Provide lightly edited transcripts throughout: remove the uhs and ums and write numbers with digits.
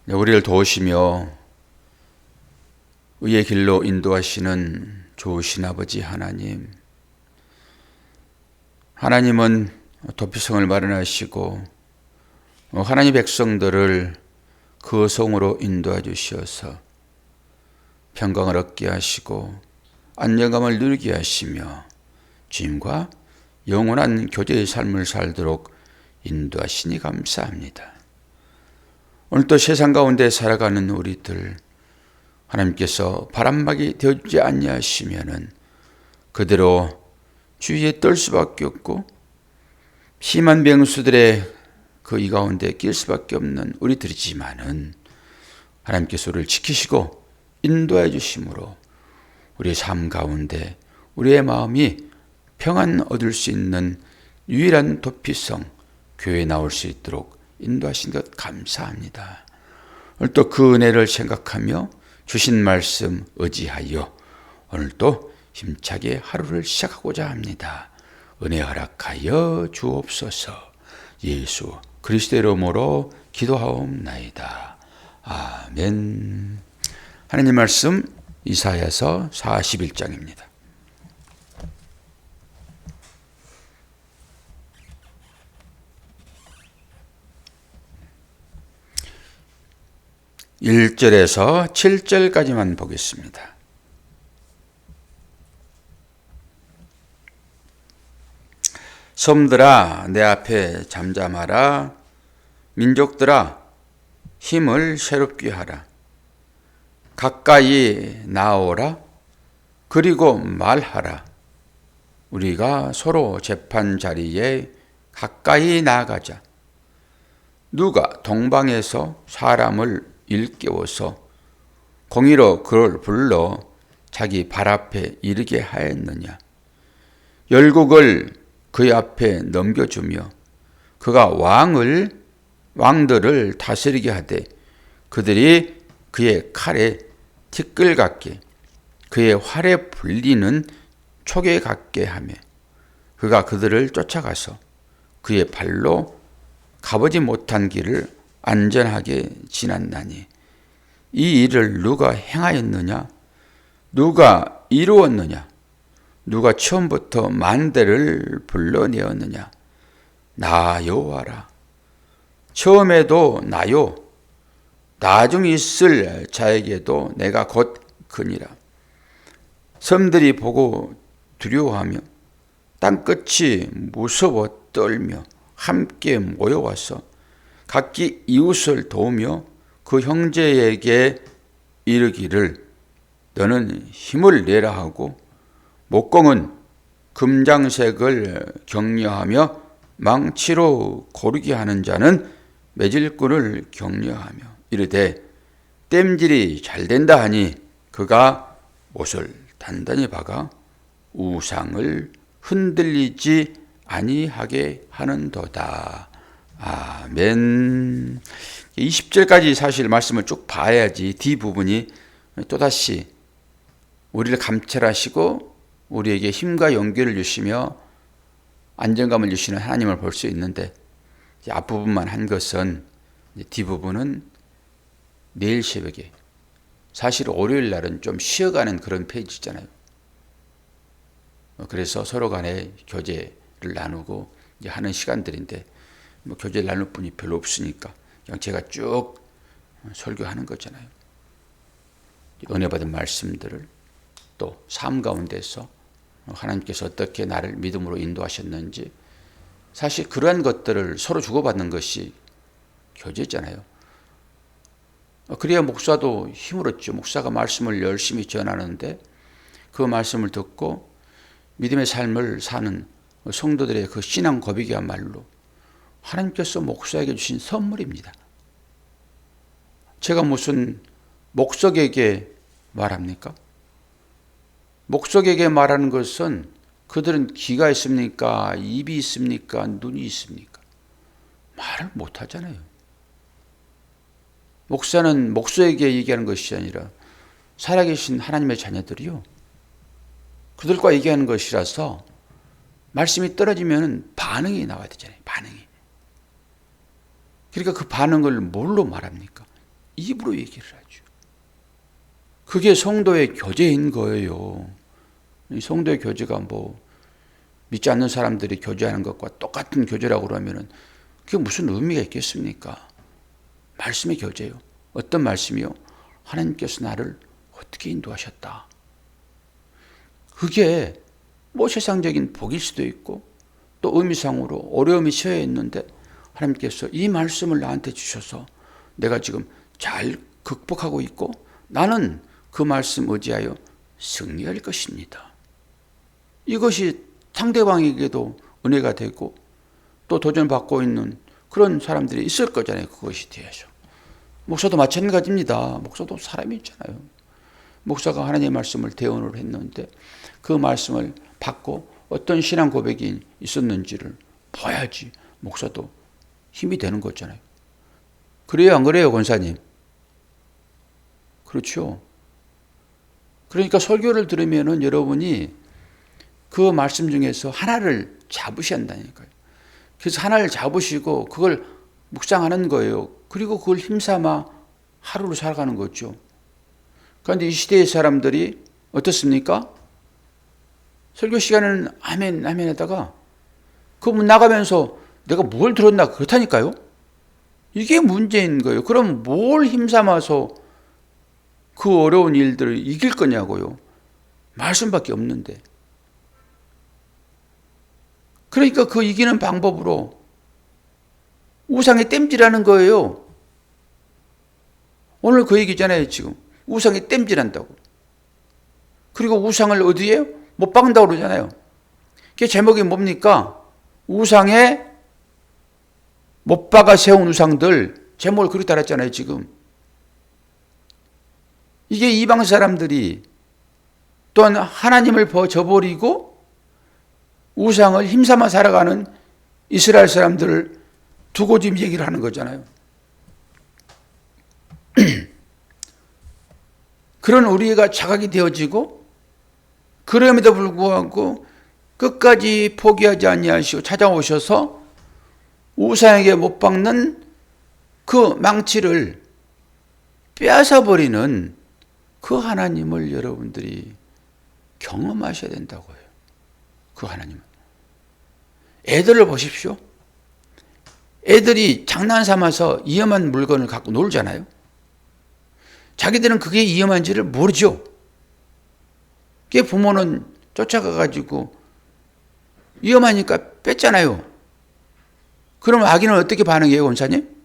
우리를 도우시며 의의 길로 인도하시는 좋으신 아버지 하나님, 하나님은 도피성을 마련하시고 하나님 백성들을 그 성으로 인도해 주시어서 평강을 얻게 하시고 안정감을 누리게 하시며 주님과 영원한 교제의 삶을 살도록 인도하시니 감사합니다. 오늘도 세상 가운데 살아가는 우리들, 하나님께서 바람막이 되어주지 아니하시면은 그대로 주위에 떨 수밖에 없고 심한 병수들의 그 이 가운데 낄 수밖에 없는 우리들이지만은 하나님께서 우리를 지키시고 인도해 주심으로 우리의 삶 가운데 우리의 마음이 평안 얻을 수 있는 유일한 도피성 교회에 나올 수 있도록 인도하신 것 감사합니다. 오늘 또 그 은혜를 생각하며 주신 말씀 의지하여 오늘 또 힘차게 하루를 시작하고자 합니다. 은혜 허락하여 주옵소서. 예수 그리스도의 이름으로 기도하옵나이다. 아멘. 하나님 말씀 이사야서 41장입니다. 1절에서 7절까지만 보겠습니다. 섬들아 내 앞에 잠잠하라. 민족들아 힘을 새롭게 하라. 가까이 나오라. 그리고 말하라. 우리가 서로 재판 자리에 가까이 나가자. 누가 동방에서 사람을 일깨워서 공의로 그를 불러 자기 발 앞에 이르게 하였느냐. 열국을 그의 앞에 넘겨주며 그가 왕들을 다스리게 하되 그들이 그의 칼에 티끌 같게 그의 활에 불리는 촉에 같게 하며 그가 그들을 쫓아가서 그의 발로 가보지 못한 길을 안전하게 지났나니 이 일을 누가 행하였느냐? 누가 이루었느냐? 누가 처음부터 만대를 불러내었느냐? 나 여호와라. 처음에도 나요. 나중에 있을 자에게도 내가 곧 그니라. 섬들이 보고 두려워하며 땅끝이 무서워 떨며 함께 모여와서 각기 이웃을 도우며 그 형제에게 이르기를 너는 힘을 내라 하고 목공은 금장색을 격려하며 망치로 고르게 하는 자는 매질꾼을 격려하며 이르되 땜질이 잘 된다 하니 그가 못을 단단히 박아 우상을 흔들리지 아니하게 하는도다. 아멘. 20절까지 사실 말씀을 쭉 봐야지 뒷부분이 또다시 우리를 감찰하시고 우리에게 힘과 용기를 주시며 안정감을 주시는 하나님을 볼 수 있는데 앞부분만 한 것은 뒷부분은 내일 새벽에 사실 월요일 날은 좀 쉬어가는 그런 페이지잖아요. 그래서 서로 간에 교제를 나누고 하는 시간들인데 교제를 나눌 분이 별로 없으니까 그냥 제가 쭉 설교하는 거잖아요. 은혜 받은 말씀들을 또 삶 가운데서 하나님께서 어떻게 나를 믿음으로 인도하셨는지 사실 그러한 것들을 서로 주고받는 것이 교제잖아요. 그래야 목사도 힘을 얻죠. 목사가 말씀을 열심히 전하는데 그 말씀을 듣고 믿음의 삶을 사는 성도들의 그 신앙 고백이야말로 하나님께서 목사에게 주신 선물입니다. 제가 무슨 목석에게 말합니까? 목석에게 말하는 것은 그들은 귀가 있습니까? 입이 있습니까? 눈이 있습니까? 말을 못하잖아요. 목사는 목사에게 얘기하는 것이 아니라 살아계신 하나님의 자녀들이요. 그들과 얘기하는 것이라서 말씀이 떨어지면 반응이 나와야 되잖아요. 반응이. 그러니까 그 반응을 뭘로 말합니까? 입으로 얘기를 하죠. 그게 성도의 교제인 거예요. 이 성도의 교제가 뭐 믿지 않는 사람들이 교제하는 것과 똑같은 교제라고 그러면은 그게 무슨 의미가 있겠습니까? 말씀의 교제요. 어떤 말씀이요? 하나님께서 나를 어떻게 인도하셨다. 그게 뭐 세상적인 복일 수도 있고 또 의미상으로 어려움이 처해 있는데 하나님께서 이 말씀을 나한테 주셔서 내가 지금 잘 극복하고 있고 나는 그 말씀 의지하여 승리할 것입니다. 이것이 상대방에게도 은혜가 되고 또 도전받고 있는 그런 사람들이 있을 거잖아요. 그것이 대해서. 목사도 마찬가지입니다. 목사도 사람이 있잖아요. 목사가 하나님의 말씀을 대언을 했는데 그 말씀을 받고 어떤 신앙 고백이 있었는지를 봐야지 목사도 힘이 되는 거잖아요. 그래요, 안 그래요, 권사님? 그렇죠. 그러니까 설교를 들으면은 여러분이 그 말씀 중에서 하나를 잡으셔야 한다니까요. 그래서 하나를 잡으시고 그걸 묵상하는 거예요. 그리고 그걸 힘삼아 하루를 살아가는 거죠. 그런데 이 시대의 사람들이 어떻습니까? 설교 시간에는 아멘, 아멘 하다가 그 문 나가면서 내가 뭘 들었나 그렇다니까요. 이게 문제인 거예요. 그럼 뭘 힘삼아서 그 어려운 일들을 이길 거냐고요. 말씀밖에 없는데. 그러니까 그 이기는 방법으로 우상에 땜질하는 거예요. 오늘 그 얘기잖아요, 지금. 우상에 땜질한다고. 그리고 우상을 어디에? 못 박는다고 그러잖아요. 그게 제목이 뭡니까? 우상에 못 박아 세운 우상들. 제목을 그렇게 달았잖아요, 지금. 이게 이방 사람들이 또한 하나님을 저버리고 우상을 힘삼아 살아가는 이스라엘 사람들을 두고 지금 얘기를 하는 거잖아요. 그런 우리가 자각이 되어지고 그럼에도 불구하고 끝까지 포기하지 아니하시고 찾아오셔서 우상에게 못 박는 그 망치를 빼앗아버리는 그 하나님을 여러분들이 경험하셔야 된다고 해요. 그 하나님은. 애들을 보십시오. 애들이 장난 삼아서 위험한 물건을 갖고 놀잖아요. 자기들은 그게 위험한지를 모르죠. 그게 부모는 쫓아가가지고 위험하니까 뺐잖아요. 그럼 아기는 어떻게 반응해요, 원사님?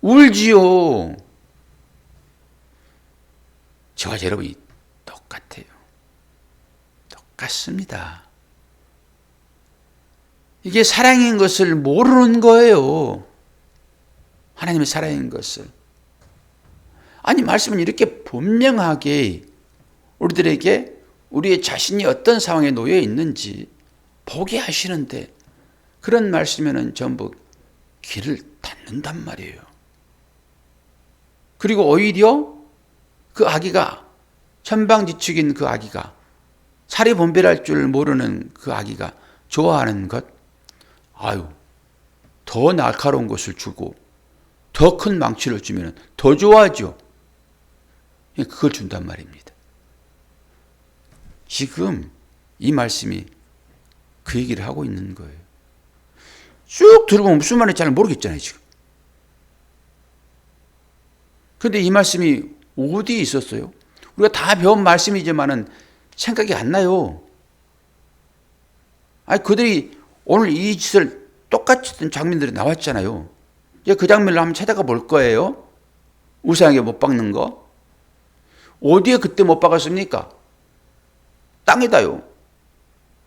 울지요. 저와 여러분이 똑같아요. 똑같습니다. 이게 사랑인 것을 모르는 거예요. 하나님의 사랑인 것을. 아니, 말씀은 이렇게 분명하게 우리들에게 우리의 자신이 어떤 상황에 놓여 있는지 보게 하시는데 그런 말씀에는 전부 귀를 닫는단 말이에요. 그리고 오히려 그 아기가 천방지축인 그 아기가 사리 분별할 줄 모르는 그 아기가 좋아하는 것, 아유, 더 날카로운 것을 주고 더 큰 망치를 주면 더 좋아하죠. 그걸 준단 말입니다. 지금 이 말씀이 그 얘기를 하고 있는 거예요. 쭉 들어보면 무슨 말인지 잘 모르겠잖아요, 지금. 그런데 이 말씀이 어디에 있었어요? 우리가 다 배운 말씀이지만은 생각이 안 나요. 아니, 그들이 오늘 이 짓을 똑같은 장면들이 나왔잖아요. 이제 그 장면을 한번 찾아가 볼 거예요. 우상에게 못 박는 거. 어디에 그때 못 박았습니까? 땅에다요.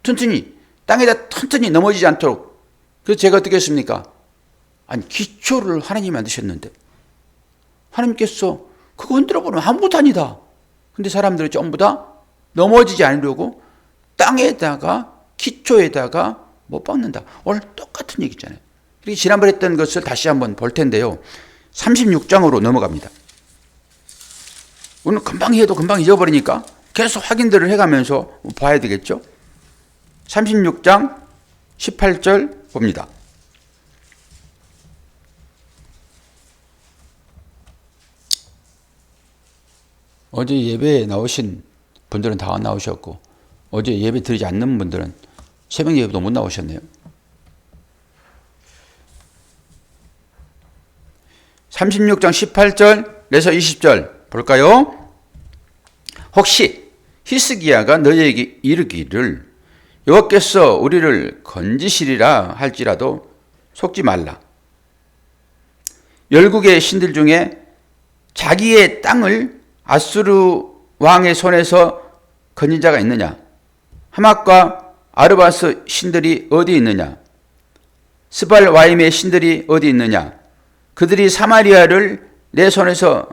튼튼히, 땅에다 튼튼히 넘어지지 않도록. 그래서 제가 어떻게 했습니까? 아니, 기초를 하나님이 만드셨는데. 하나님께서 그거 흔들어 보면 아무것도 아니다. 근데 사람들이 전부 다 넘어지지 않으려고 땅에다가, 기초에다가 못 박는다. 오늘 똑같은 얘기잖아요. 그리고 지난번에 했던 것을 다시 한번 볼 텐데요. 36장으로 넘어갑니다. 오늘 금방 해도 금방 잊어버리니까 계속 확인들을 해가면서 봐야 되겠죠. 36장 18절 봅니다. 어제 예배에 나오신 분들은 다 나오셨고, 어제 예배 드리지 않는 분들은 새벽 예배도 못 나오셨네요. 36장 18절에서 20절 볼까요? 혹시 히스기야가 너희에게 이르기를 여호와께서 우리를 건지시리라 할지라도 속지 말라. 열국의 신들 중에 자기의 땅을 아수르 왕의 손에서 건진 자가 있느냐? 하맛과 아르바스 신들이 어디 있느냐? 스발와임의 신들이 어디 있느냐? 그들이 사마리아를 내 손에서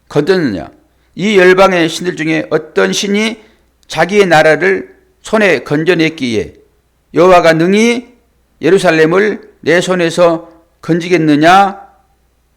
건졌느냐? 이 열방의 신들 중에 어떤 신이 자기의 나라를 손에 건져냈기에 여호와가 능히 예루살렘을 내 손에서 건지겠느냐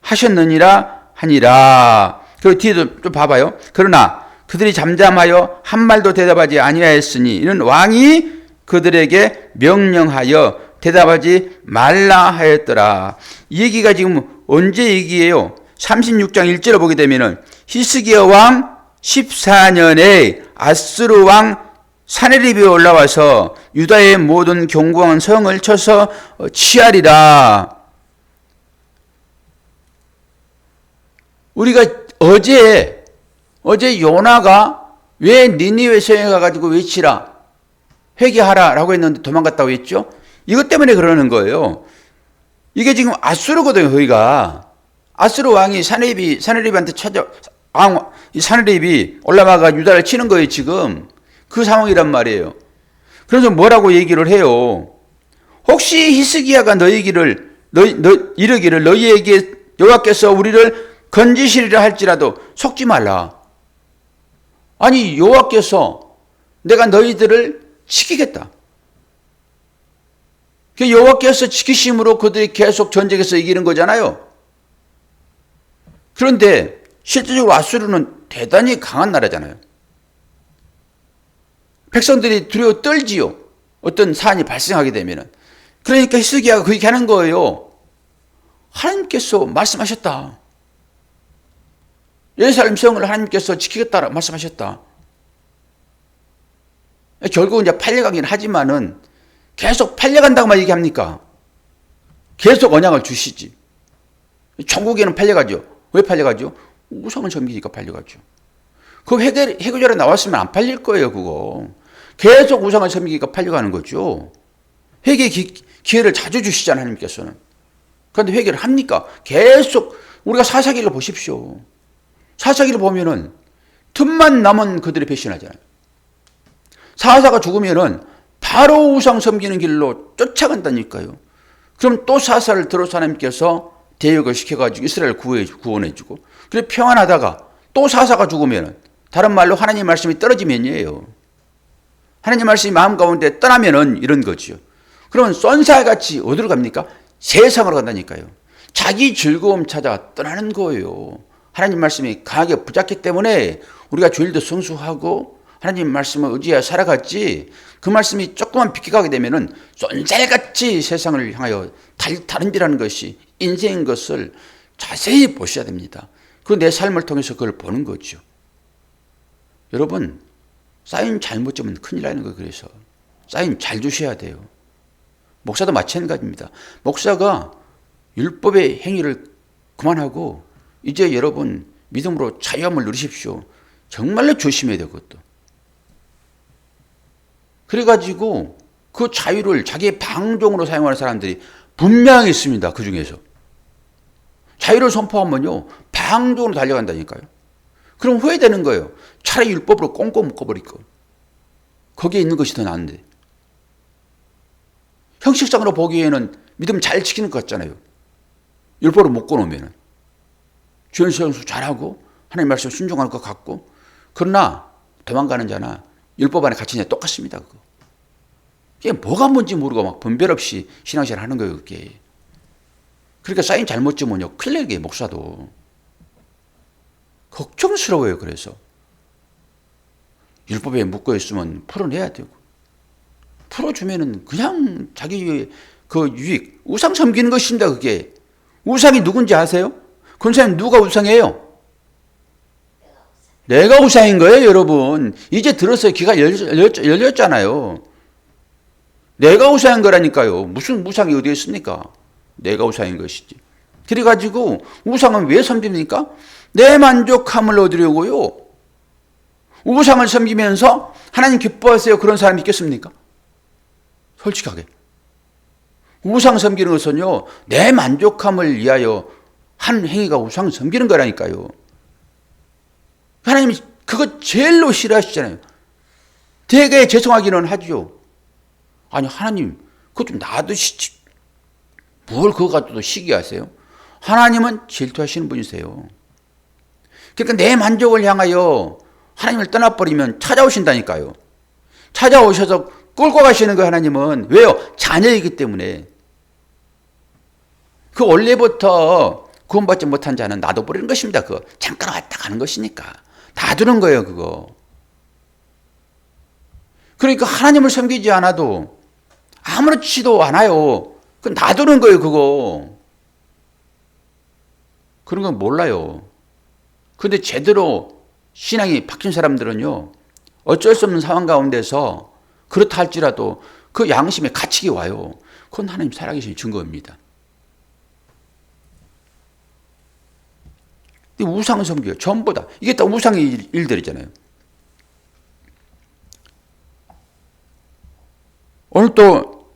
하셨느니라 하니라. 그 뒤에도 좀 봐봐요. 그러나 그들이 잠잠하여 한 말도 대답하지 아니하였으니 이는 왕이 그들에게 명령하여 대답하지 말라 하였더라. 이 얘기가 지금 언제 얘기예요? 36장 1절을 보게 되면은 히스기야 왕 14년에 아수르 왕 사네립이 올라와서 유다의 모든 견고한 성을 쳐서 취하리라. 우리가 어제 요나가 왜 니니웨 성에 가가지고 외치라, 회개하라라고 했는데 도망갔다고 했죠? 이것 때문에 그러는 거예요. 이게 지금 아수르거든요. 거기가 아수르 왕이 사네립한테 사네립이 올라와가 유다를 치는 거예요. 지금 그 상황이란 말이에요. 그래서 뭐라고 얘기를 해요? 혹시 히스기야가 이르기를 너희에게 여호와께서 우리를 건지시리라 할지라도 속지 말라. 아니, 여호와께서 내가 너희들을 지키겠다. 그 여호와께서 지키심으로 그들이 계속 전쟁에서 이기는 거잖아요. 그런데 실제적으로 아수르는 대단히 강한 나라잖아요. 백성들이 두려워 떨지요. 어떤 사안이 발생하게 되면은. 그러니까 히스기야가 그렇게 하는 거예요. 하나님께서 말씀하셨다. 예루살렘 성을 하나님께서 지키겠다라고 말씀하셨다. 결국은 이제 팔려가긴 하지만은 계속 팔려간다고만 얘기합니까? 계속 언약을 주시지. 천국에는 팔려가죠. 왜 팔려가죠? 우상을 섬기니까 팔려가죠. 그 해결자로 나왔으면 안 팔릴 거예요, 그거. 계속 우상을 섬기니까 팔려가는 거죠. 회개 기회를 자주 주시잖아요, 하나님께서는. 그런데 회개를 합니까? 계속 우리가 사사기를 보십시오. 사사기를 보면은 틈만 남은 그들이 배신하잖아요. 사사가 죽으면은 바로 우상 섬기는 길로 쫓아간다니까요. 그럼 또 사사를 들어서 하나님께서 대역을 시켜가지고 이스라엘을 구원해주고, 그래 평안하다가 또 사사가 죽으면은, 다른 말로 하나님 말씀이 떨어지면이에요. 하나님 말씀이 마음 가운데 떠나면은 이런 거죠. 그러면 쏜살같이 어디로 갑니까? 세상으로 간다니까요. 자기 즐거움 찾아 떠나는 거예요. 하나님 말씀이 강하게 붙잡기 때문에 우리가 주일도 성수하고 하나님 말씀을 의지하여 살아갔지, 그 말씀이 조금만 비켜가게 되면은 쏜살같이 세상을 향하여 다른지라는 것이 인생인 것을 자세히 보셔야 됩니다. 그 내 삶을 통해서 그걸 보는 거죠. 여러분, 사인 잘못 주면 큰일 나는 거예요. 그래서 사인 잘 주셔야 돼요. 목사도 마찬가지입니다. 목사가 율법의 행위를 그만하고 이제 여러분 믿음으로 자유함을 누리십시오. 정말로 조심해야 돼요. 그것도. 그래가지고 그 자유를 자기의 방종으로 사용하는 사람들이 분명히 있습니다. 그 중에서. 자유를 선포하면요, 방종으로 달려간다니까요. 그럼 후회되는 거예요. 차라리 율법으로 꽁꽁 묶어버릴 거. 거기에 있는 것이 더 나은데. 형식상으로 보기에는 믿음 잘 지키는 것 같잖아요. 율법으로 묶어놓으면. 주일 성수 잘하고 하나님 말씀 순종할 것 같고, 그러나 도망가는 자나 율법 안에 갇힌 자 똑같습니다. 그거. 이게 뭐가 뭔지 모르고 막 분별 없이 신앙생활 하는 거예요. 그게. 그러니까 사인 잘못 주면요, 큰일 나게 목사도. 걱정스러워요. 그래서 율법에 묶어 있으면 풀어내야 되고, 풀어주면은 그냥 자기 그 유익, 우상 섬기는 것입니다. 그게. 우상이 누군지 아세요? 권사님, 누가 우상이에요? 내가 우상인 거예요, 여러분. 이제 들었어요. 귀가 열렸잖아요. 내가 우상인 거라니까요. 무슨 우상이 어디에 있습니까? 내가 우상인 것이지. 그래가지고 우상은 왜 섬깁니까? 내 만족함을 얻으려고요. 우상을 섬기면서 하나님 기뻐하세요. 그런 사람이 있겠습니까? 솔직하게. 우상 섬기는 것은요, 내 만족함을 위하여 한 행위가 우상 섬기는 거라니까요. 하나님이 그거 제일로 싫어하시잖아요. 되게 죄송하기는 하죠. 아니, 하나님, 그거 좀 놔두시지. 뭘 그거 가지고 시기하세요? 하나님은 질투하시는 분이세요. 그러니까 내 만족을 향하여 하나님을 떠나버리면 찾아오신다니까요. 찾아오셔서 끌고 가시는 거예요, 하나님은. 왜요? 자녀이기 때문에. 그 원래부터 구원받지 못한 자는 놔둬버리는 것입니다. 그거 잠깐 왔다 가는 것이니까. 놔두는 거예요, 그거. 그러니까 하나님을 섬기지 않아도 아무렇지도 않아요. 그 놔두는 거예요, 그거. 그런 건 몰라요. 근데 제대로 신앙이 바뀐 사람들은요, 어쩔 수 없는 상황 가운데서 그렇다 할지라도 그 양심에 갇히기 와요. 그건 하나님 살아계신 증거입니다. 우상 섬기요. 전부 다. 이게 다 우상의 일들이잖아요. 오늘 또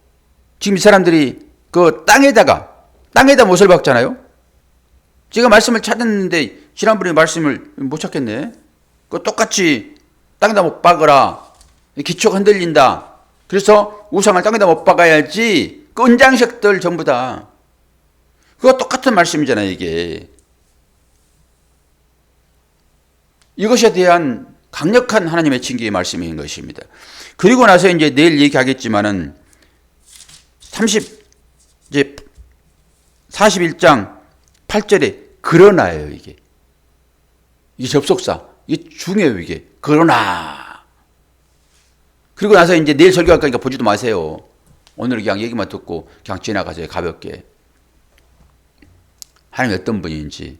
지금 이 사람들이 그 땅에다 못을 박잖아요. 제가 말씀을 찾았는데 지난번에 말씀을 못 찾겠네. 그 똑같이 땅에다 못 박으라. 기초가 흔들린다. 그래서 우상을 땅에다 못 박아야지. 그 은장식들 전부 다. 그거 똑같은 말씀이잖아요, 이게. 이것에 대한 강력한 하나님의 징계의 말씀인 것입니다. 그리고 나서 이제 내일 얘기하겠지만은 41장 8절에 그러나예요, 이게. 이게 접속사. 이게 중요해요, 이게. 그러나. 그리고 나서 이제 내일 설교할 거니까 보지도 마세요. 오늘 그냥 얘기만 듣고 그냥 지나가세요, 가볍게. 하나님이 어떤 분인지.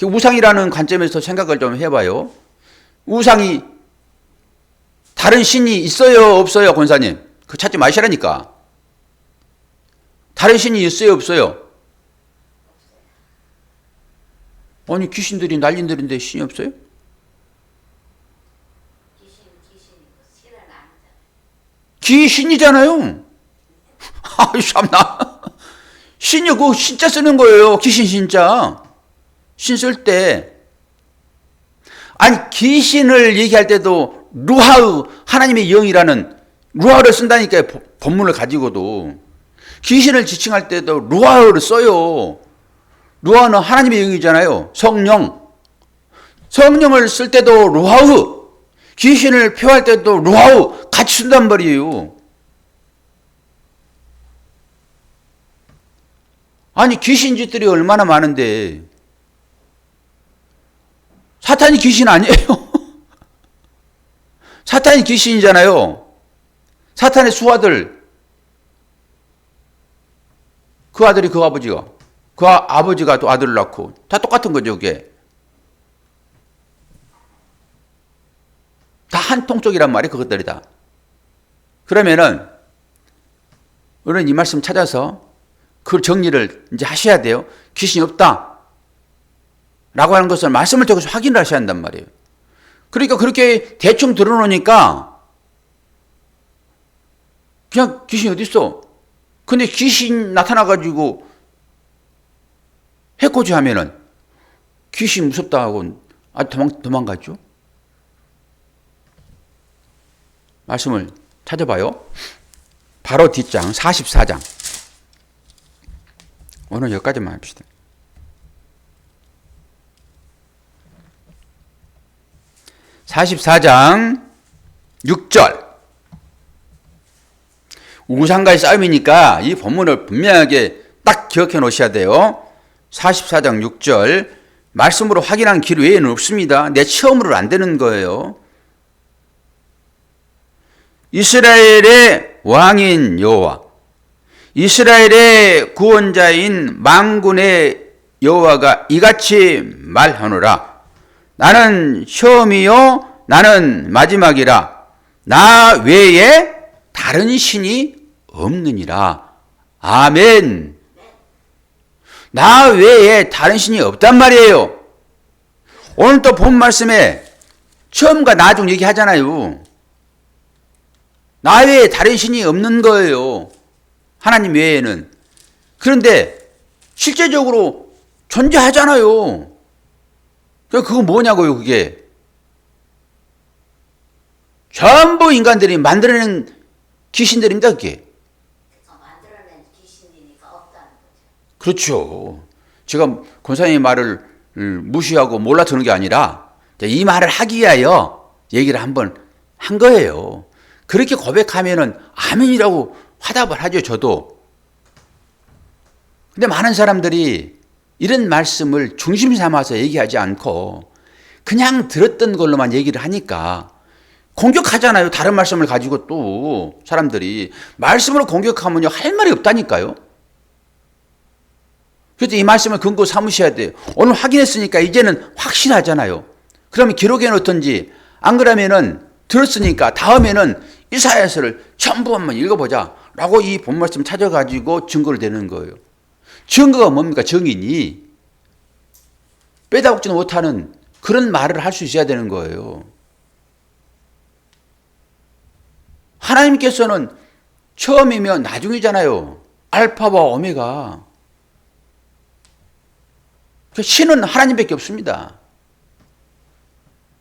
우상이라는 관점에서 생각을 좀 해봐요. 우상이 다른 신이 있어요, 없어요, 권사님? 그거 찾지 마시라니까. 다른 신이 있어요, 없어요? 아니, 귀신들이 난린들인데 신이 없어요? 귀신이잖아요. 아이, 참나. 신이 그 신자 쓰는 거예요. 귀신 신자. 신 쓸 때. 아니, 귀신을 얘기할 때도 루하우, 하나님의 영이라는 루하우를 쓴다니까요. 본문을 가지고도. 귀신을 지칭할 때도 루하우를 써요. 루하우는 하나님의 영이잖아요. 성령. 성령을 쓸 때도 루하우. 귀신을 표할 때도 루하우 같이 쓴단 말이에요. 아니, 귀신짓들이 얼마나 많은데. 사탄이 귀신 아니에요? 사탄이 귀신이잖아요. 사탄의 수아들. 그 아들이 그 아버지가. 그 아버지가 또 아들을 낳고. 다 똑같은 거죠, 그게. 다 한 통속이란 말이 그것들이 다. 그러면은, 우리는 이 말씀 찾아서 그 정리를 이제 하셔야 돼요. 귀신이 없다. 라고 하는 것을 말씀을 통해서 확인을 하셔야 한단 말이에요. 그러니까 그렇게 대충 들어놓으니까 그냥 귀신이 어디 있어? 근데 귀신 나타나가지고 해코지 하면은 귀신 무섭다 하고 도망가죠. 말씀을 찾아봐요. 바로 뒷장 44장. 오늘 여기까지만 합시다. 44장 6절. 우상과의 싸움이니까 이 본문을 분명하게 딱 기억해 놓으셔야 돼요. 44장 6절. 말씀으로 확인한 길 외에는 없습니다. 내 체험으로는 안 되는 거예요. 이스라엘의 왕인 여호와, 이스라엘의 구원자인 만군의 여호와가 이같이 말하노라. 나는 처음이요 나는 마지막이라 나 외에 다른 신이 없느니라. 아멘. 나 외에 다른 신이 없단 말이에요. 오늘 또 본 말씀에 처음과 나중 얘기하잖아요. 나 외에 다른 신이 없는 거예요. 하나님 외에는. 그런데 실제적으로 존재하잖아요. 그거 뭐냐고요, 그게. 전부 인간들이 만들어낸 귀신들입니다, 그게. 만들어낸 귀신이니까 없다는 거죠. 그렇죠. 제가 권사님의 말을 무시하고 몰라 듣는 게 아니라 이 말을 하기 위하여 얘기를 한번 한 거예요. 그렇게 고백하면은 아멘이라고 화답을 하죠, 저도. 근데 많은 사람들이 이런 말씀을 중심 삼아서 얘기하지 않고 그냥 들었던 걸로만 얘기를 하니까 공격하잖아요. 다른 말씀을 가지고 또 사람들이 말씀으로 공격하면요 할 말이 없다니까요. 그래서 이 말씀을 근거 삼으셔야 돼요. 오늘 확인했으니까 이제는 확실하잖아요. 그러면 기록해 놓든지 안 그러면은 들었으니까 다음에는 이사야서를 전부 한번 읽어보자 라고 이 본 말씀 찾아가지고 증거를 대는 거예요. 증거가 뭡니까? 정인이 빼다 먹지는 못하는 그런 말을 할 수 있어야 되는 거예요. 하나님께서는 처음이면 나중이잖아요. 알파와 오메가. 신은 하나님밖에 없습니다.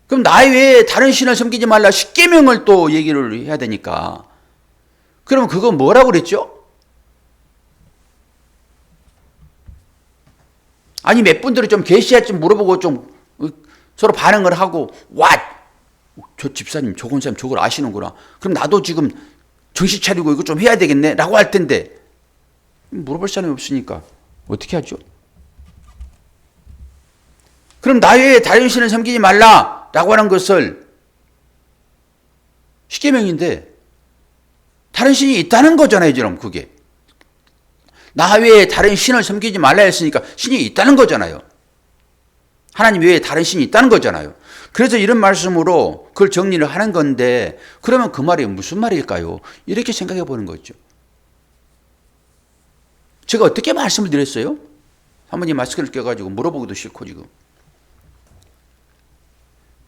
그럼 나 외에 다른 신을 섬기지 말라 십계명을 또 얘기를 해야 되니까. 그러면 그거 뭐라고 그랬죠? 아니 몇 분들이 좀 계시야 좀 물어보고 좀 서로 반응을 하고 와, 저 집사님, 저 권사님 저걸 아시는구나. 그럼 나도 지금 정신 차리고 이거 좀 해야 되겠네 라고 할 텐데 물어볼 사람이 없으니까 어떻게 하죠? 그럼 나 외에 다른 신을 섬기지 말라라고 하는 것을 십계명인데 다른 신이 있다는 거잖아요, 지금 그게. 나 외에 다른 신을 섬기지 말라 했으니까 신이 있다는 거잖아요. 하나님 외에 다른 신이 있다는 거잖아요. 그래서 이런 말씀으로 그걸 정리를 하는 건데 그러면 그 말이 무슨 말일까요? 이렇게 생각해 보는 거죠. 제가 어떻게 말씀을 드렸어요? 사모님 마스크를 껴가지고 물어보기도 싫고 지금.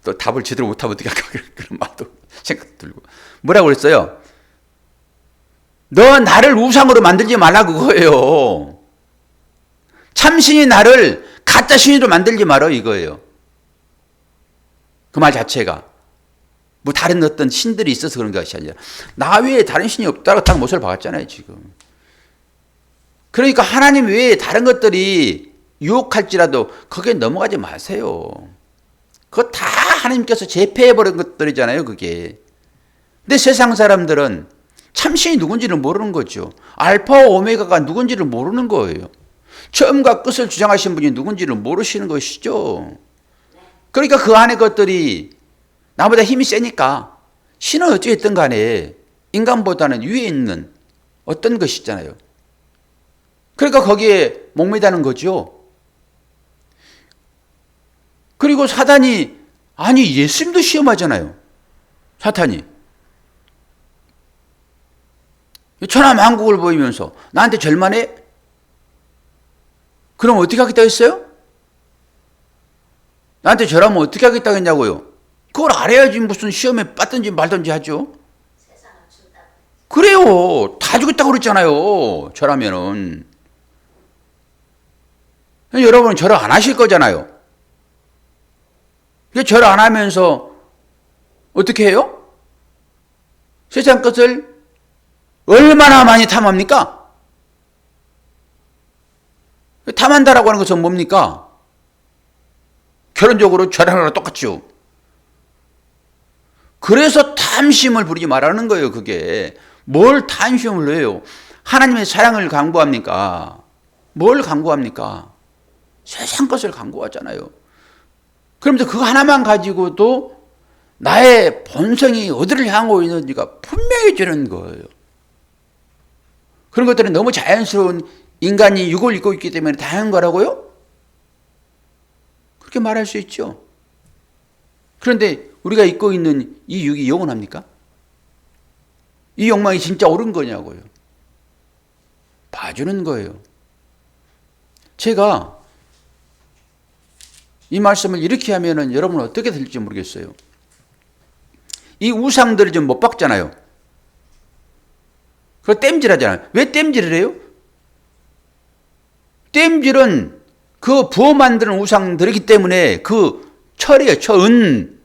또 답을 제대로 못하면 어떻게 할까 그런 말도 생각 들고. 뭐라고 그랬어요? 너 나를 우상으로 만들지 말라 그거예요. 참신이 나를 가짜 신으로 만들지 말어 이거예요. 그 말 자체가 뭐 다른 어떤 신들이 있어서 그런 것이 아니라 나 외에 다른 신이 없다고 딱 못을 박았잖아요 지금. 그러니까 하나님 외에 다른 것들이 유혹할지라도 거기에 넘어가지 마세요. 그거 다 하나님께서 제패해버린 것들이잖아요 그게. 근데 세상 사람들은 참신이 누군지를 모르는 거죠. 알파와 오메가가 누군지를 모르는 거예요. 처음과 끝을 주장하신 분이 누군지를 모르시는 것이죠. 그러니까 그 안에 것들이 나보다 힘이 세니까 신은 어찌됐든 간에 인간보다는 위에 있는 어떤 것이 있잖아요. 그러니까 거기에 목매다는 거죠. 그리고 사단이 아니 예수님도 시험하잖아요. 사탄이. 천하만국을 보이면서 나한테 절만해? 그럼 어떻게 하겠다고 했어요? 나한테 절하면 어떻게 하겠다고 했냐고요? 그걸 알아야지 무슨 시험에 빠든지 말든지 하죠. 그래요. 다 주겠다고 그랬잖아요. 절하면은. 여러분은 절을 안 하실 거잖아요. 절을 안 하면서 어떻게 해요? 세상 것을 얼마나 많이 탐합니까? 탐한다라고 하는 것은 뭡니까? 결론적으로 절하는 거랑 똑같죠. 그래서 탐심을 부리지 말라는 거예요, 그게. 뭘 탐심을 해요? 하나님의 사랑을 강구합니까? 뭘 강구합니까? 세상 것을 강구하잖아요. 그러면서 그거 하나만 가지고도 나의 본성이 어디를 향하고 있는지가 분명해지는 거예요. 그런 것들은 너무 자연스러운 인간이 육을 입고 있기 때문에 다양한 거라고요? 그렇게 말할 수 있죠. 그런데 우리가 입고 있는 이 육이 영원합니까? 이 욕망이 진짜 옳은 거냐고요. 봐주는 거예요. 제가 이 말씀을 이렇게 하면은 여러분은 어떻게 될지 모르겠어요. 이 우상들을 좀 못 박잖아요. 그걸 땜질 하잖아요. 왜 땜질을 해요? 땜질은 그 부어 만드는 우상들이기 때문에 그 철이에요, 철은.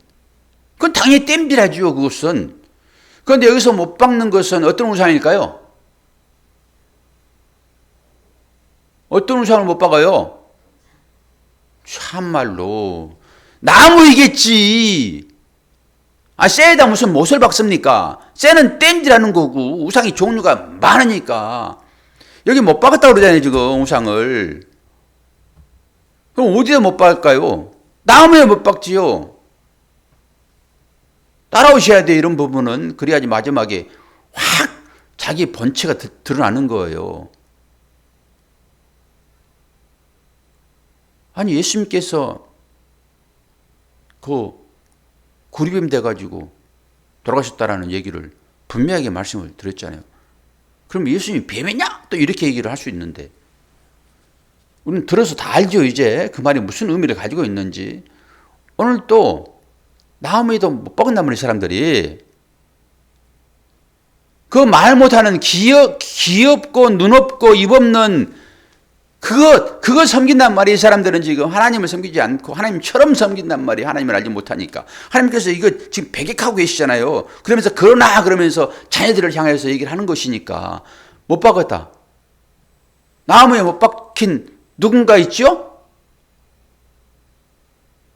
그건 당연히 땜질하죠, 그것은. 그런데 여기서 못 박는 것은 어떤 우상일까요? 어떤 우상을 못 박아요? 참말로. 나무이겠지. 쇠에다 무슨 못을 박습니까? 쇠는 땜질하는 거고, 우상이 종류가 많으니까. 여기 못 박았다고 그러잖아요, 지금, 우상을. 그럼 어디다 못 박을까요? 나무에 못 박지요. 따라오셔야 돼, 이런 부분은. 그래야지 마지막에 확 자기 본체가 드러나는 거예요. 아니, 예수님께서 그 구리뱀 돼가지고 돌아가셨다라는 얘기를 분명하게 말씀을 드렸잖아요. 그럼 예수님이 뱀이냐? 또 이렇게 얘기를 할 수 있는데, 우리는 들어서 다 알죠, 이제. 그 말이 무슨 의미를 가지고 있는지. 오늘 또 나무에도 못 박은 나무의 사람들이 그 말 못하는 귀엽고 눈 없고 입 없는 그거 섬긴단 말이에요. 이 사람들은 지금 하나님을 섬기지 않고 하나님처럼 섬긴단 말이에요. 하나님을 알지 못하니까. 하나님께서 이거 지금 배격하고 계시잖아요. 그러면서 그러면서 자녀들을 향해서 얘기를 하는 것이니까. 못 박았다. 나무에 못 박힌 누군가 있죠?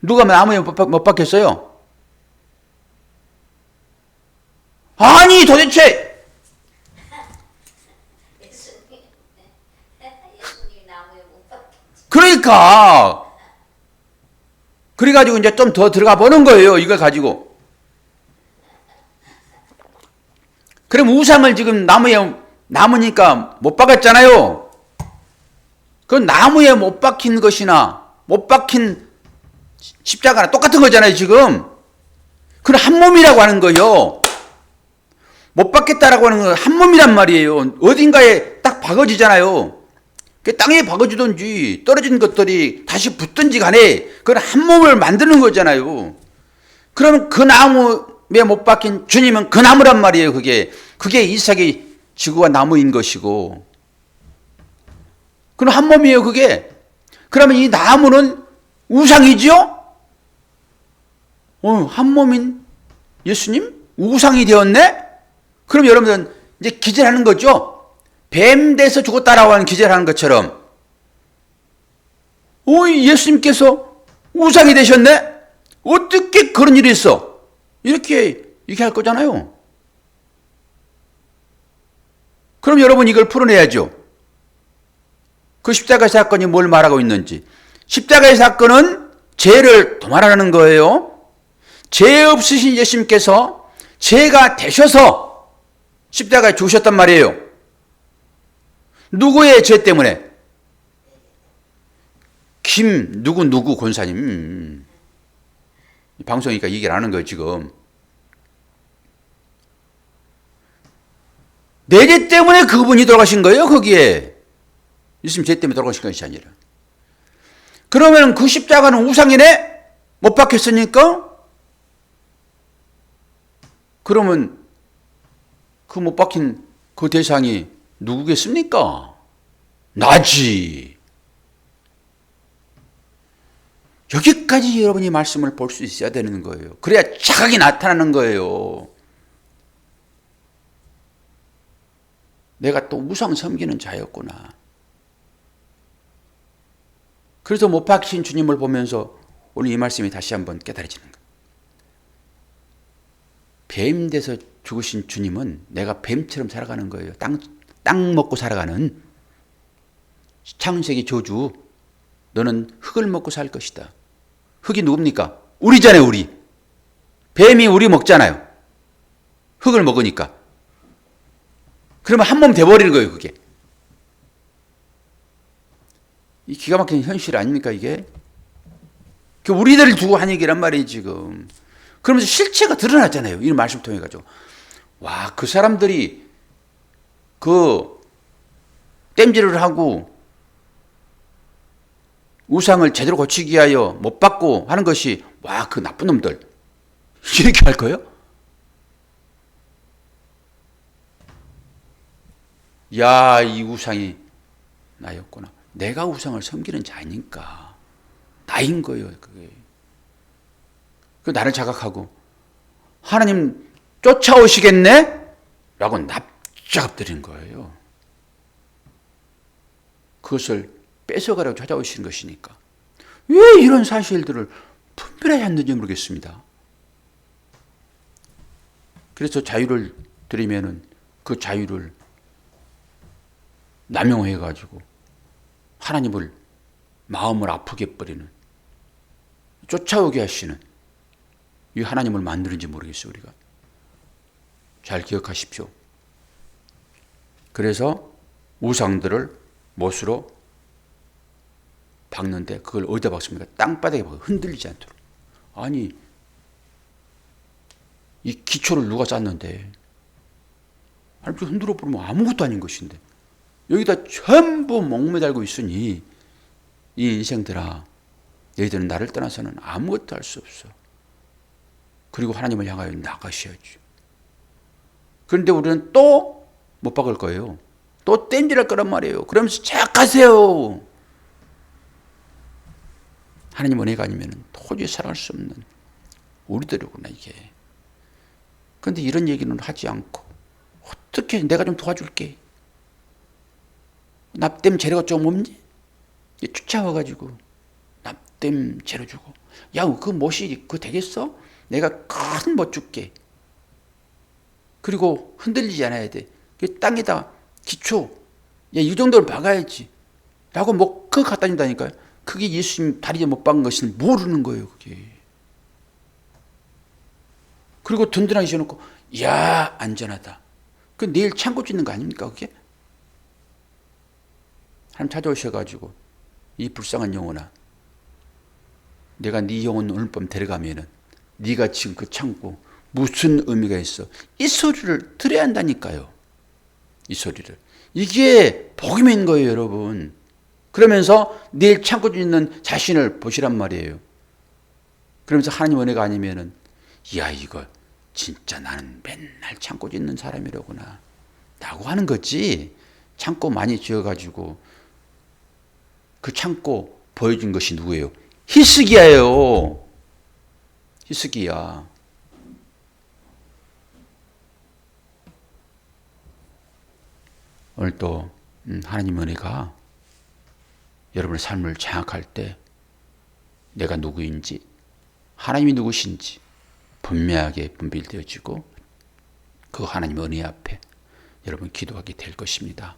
누가 나무에 못 박혔어요? 아니, 도대체 예수님 나무에 못 박혔지. 그러니까 그래가지고 이제 좀 더 들어가 보는 거예요. 이걸 가지고. 그럼 우상을 지금 나무니까 못 박았잖아요. 그 나무에 못 박힌 것이나 못 박힌 십자가나 똑같은 거잖아요, 지금. 그건 한 몸이라고 하는 거예요. 못 박겠다라고 하는 건 한 몸이란 말이에요. 어딘가에 딱 박아지잖아요. 그 땅에 박아주든지 떨어진 것들이 다시 붙든지 간에 그건 한 몸을 만드는 거잖아요. 그러면 그 나무에 못 박힌 주님은 그 나무란 말이에요. 그게 이삭이 지구가 나무인 것이고. 그럼 한 몸이에요, 그게. 그러면 이 나무는 우상이죠? 한 몸인 예수님? 우상이 되었네? 그럼 여러분들은 이제 기절하는 거죠? 뱀 돼서 죽었다라고 하는 기절하는 것처럼. 예수님께서 우상이 되셨네? 어떻게 그런 일이 있어? 이렇게 할 거잖아요. 그럼 여러분 이걸 풀어내야죠. 그 십자가의 사건이 뭘 말하고 있는지. 십자가의 사건은 죄를 도말하는 거예요. 죄 없으신 예수님께서 죄가 되셔서 십자가에 죽으셨단 말이에요. 누구의 죄 때문에? 누구 권사님. 방송이니까 얘기를 하는 거예요, 지금. 내 죄 때문에 그분이 돌아가신 거예요, 거기에. 예수님 죄 때문에 돌아가신 것이 아니라. 그러면 그 십자가는 우상이네? 못 박혔으니까? 그러면 그 못 박힌 그 대상이 누구겠습니까? 나지. 여기까지 여러분이 말씀을 볼 수 있어야 되는 거예요. 그래야 자각이 나타나는 거예요. 내가 또 우상 섬기는 자였구나. 그래서 못 박힌 주님을 보면서 오늘 이 말씀이 다시 한번 깨달아지는 거예요. 뱀 돼서 죽으신 주님은 내가 뱀처럼 살아가는 거예요. 땅 먹고 살아가는 창세기 저주. 너는 흙을 먹고 살 것이다. 흙이 누굽니까? 우리잖아요, 우리. 뱀이 우리 먹잖아요. 흙을 먹으니까. 그러면 한 몸 돼버리는 거예요, 그게. 이 기가 막힌 현실 아닙니까, 이게? 우리들을 두고 한 얘기란 말이에요, 지금. 그러면서 실체가 드러났잖아요. 이 말씀 통해 가지고. 와, 그 사람들이 그 땜질을 하고 우상을 제대로 고치기 위하여 못 받고 하는 것이, 와, 그 나쁜 놈들 이렇게 할 거예요? 야, 이 우상이 나였구나. 내가 우상을 섬기는 자니까 나인 거예요. 그게. 그 나를 자각하고 하나님 쫓아오시겠네? 라고 납작 엎드린 거예요. 그것을 뺏어가려고 찾아오시는 것이니까. 왜 이런 사실들을 분별하지 않는지 모르겠습니다. 그래서 자유를 드리면은 그 자유를 남용해가지고 하나님을 마음을 아프게 버리는, 쫓아오게 하시는 이 하나님을 만드는지 모르겠어요. 우리가 잘 기억하십시오. 그래서 우상들을 못으로 박는데 그걸 어디다 박습니까? 땅바닥에 박아요. 흔들리지 않도록. 아니, 이 기초를 누가 짰는데, 아니, 흔들어 보면 아무것도 아닌 것인데 여기다 전부 목매달고 있으니 이 인생들아, 너희들은 나를 떠나서는 아무것도 할 수 없어. 그리고 하나님을 향하여 나가셔야죠. 그런데 우리는 또 못 박을 거예요. 또 땜질할 거란 말이에요. 그러면서 자각하세요. 하나님 은혜가 아니면 도저히 살아갈 수 없는 우리들이구나, 이게. 그런데 이런 얘기는 하지 않고, 어떻게 내가 좀 도와줄게. 납땜 재료가 좀 없니? 쫓아와가지고 납땜 재료 주고, 야, 그 못이 그거 되겠어? 내가 큰 못 줄게. 그리고 흔들리지 않아야 돼. 땅에다 기초, 야, 이 정도는 박아야지. 라고 뭐 그거 갖다 준다니까요. 그게 예수님 다리에 못 박은 것을 모르는 거예요, 그게. 그리고 든든하게 지어놓고, 야, 안전하다. 그 내일 창고 짓는 거 아닙니까, 그게? 하나님 찾아오셔가지고, 이 불쌍한 영혼아, 내가 네 영혼 오늘 밤 데려가면은 네가 지금 그 창고 무슨 의미가 있어? 이 소리를 들어야 한다니까요. 이 소리를. 이게 복음이 있는 거예요, 여러분. 그러면서 내일 창고 짓는 자신을 보시란 말이에요. 그러면서 하나님 은혜가 아니면은, 야, 이거 진짜 나는 맨날 창고 짓는 사람이라구나 라고 하는 거지. 창고 많이 지어가지고 그 창고 보여준 것이 누구예요? 히스기야예요. 히스기야. 오늘 또 하나님 은혜가 여러분의 삶을 장악할 때 내가 누구인지, 하나님이 누구신지 분명하게 분별되어지고 그 하나님 은혜 앞에 여러분 기도하게 될 것입니다.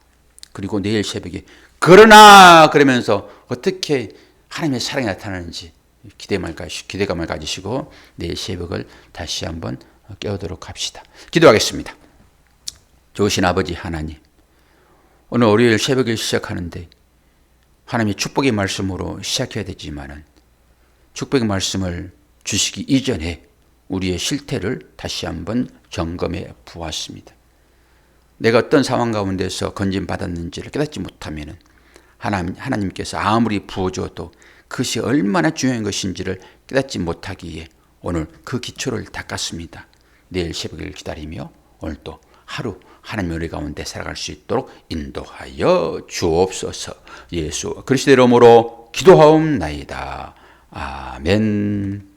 그리고 내일 새벽에 그러나 그러면서 어떻게 하나님의 사랑이 나타나는지 기대감을 가지시고 내일 새벽을 다시 한번 깨우도록 합시다. 기도하겠습니다. 좋으신 아버지 하나님, 오늘 월요일 새벽을 시작하는데 하나님의 축복의 말씀으로 시작해야 되지만은 축복의 말씀을 주시기 이전에 우리의 실태를 다시 한번 점검해 보았습니다. 내가 어떤 상황 가운데서 건진받았는지를 깨닫지 못하면은 하나님께서 아무리 부어줘도 그것이 얼마나 중요한 것인지를 깨닫지 못하기에 오늘 그 기초를 닦았습니다. 내일 새벽을 기다리며 오늘 또 하루 하나님의 은혜 가운데 살아갈 수 있도록 인도하여 주옵소서. 예수 그리스도의 이름으로 기도하옵나이다. 아멘.